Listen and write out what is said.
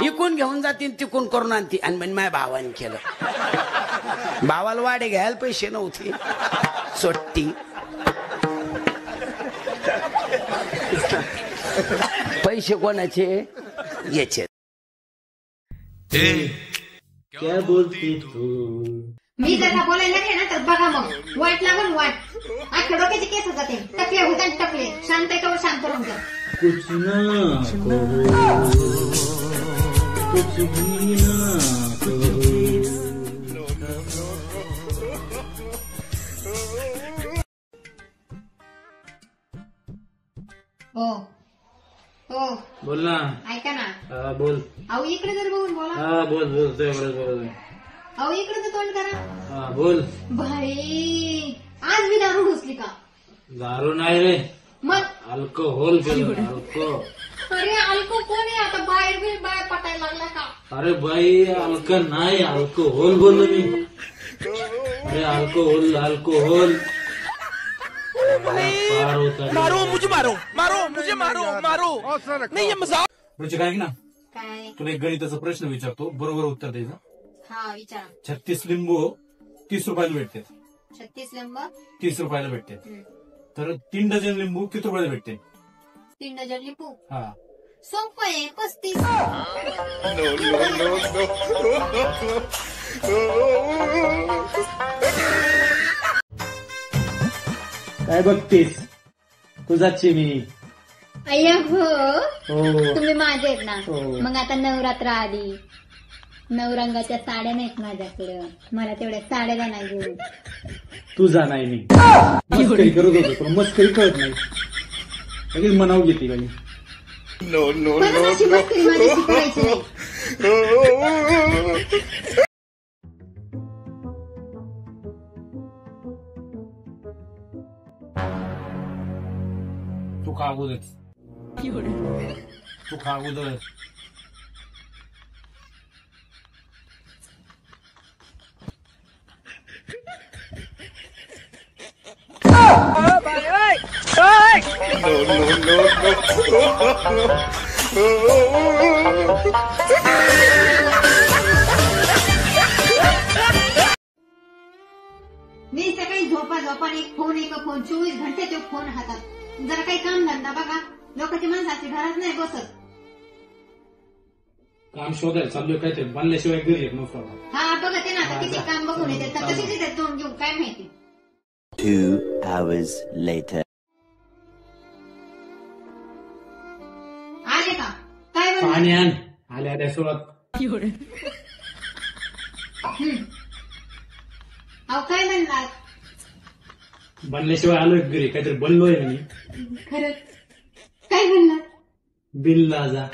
इकून घेऊन जातील तिकून करून आणती आणि म्हणे माझ्या भावाने केलं. भावाला वाडे घ्यायला पैसे नव्हते. सोट्टी पैसे कोणाचे याचे. क्या बोलती तू. मी जर का बोलायला लागले ना तर बघा मग वाट लागून वाट. आख्या डोक्याचे केस होतात टकले होतात टकले. शांत आहे का शांत राहून जा. कुछ ना कुछ भी ना हो हो बोल ना. ऐका ना. बोल. अहो इकडे जर बघून बोला. बोल बोल बोल. अहो इकडे तर तोंड करा. बोल. भाई आज मी दारू घुसली का. दारू नाही रे मग अल्कोहोल केलं. अल्को. अरे अल्को कोण आहे आता. बाहेर पटायला लागला का. अरे बाई अल्का नाही अल्कोहोल बोललो मी. अरे अल्कोहोल अल्कोहोल. मारो मुझे मारो मारो मुझे मारो मारो नहीं ये मजाक. रुचिका ऐक ना, काय. तुला एक गणिताचा प्रश्न विचारतो, बरोबर उत्तर द्यायचं. हा विचारा. 36 लिंबू 30 रुपयाला भेटते. 36 लिंब 30 रुपयाला भेटते. तर 3 डझन लिंबू किती रुपयाला भेटते. 3 डझन लिंबू. हा सोपं आहे 35. काय बघतेस तुझाची मी. अय्या हो हो तुम्ही माझे आहेत ना. हो. मग आता नवरात्र आली. नवरंगाच्या साड्या नाहीत माझ्याकडे. मला तेवढ्या साड्या द्या ना घेऊन. तुझा नाही मी मस्करी करत होतो पण मस्करी कळत नाही. लगेच मनाव घेते बाई. परत अशी मस्करी माझ्याशी करायची नाही. तू खा अगोदर. तू खा अगोदर. मी सकाळी झोपाने एक फोन 24 घंटे तो फोन हातात. जरा काही काम धंदा बघा. लोकांची माणसाची घरात नाही बसत. काम शोधायला चाललोय काहीतरी बनल्याशिवाय घरी येत नव्हतं. हा बघा ते ना आता किती काम बघून येते. कशी तिथे तोंड घेऊन काय माहिती. 2 hours later. आले का काय पाणी म्हणलं. आण. आल्या आल्या सुरुवात. अहो काय म्हणलात. बनल्याशिवाय आलोय घरी. काहीतरी बनलोय ना मी. खरं काय म्हणलात. बिल्ला जा.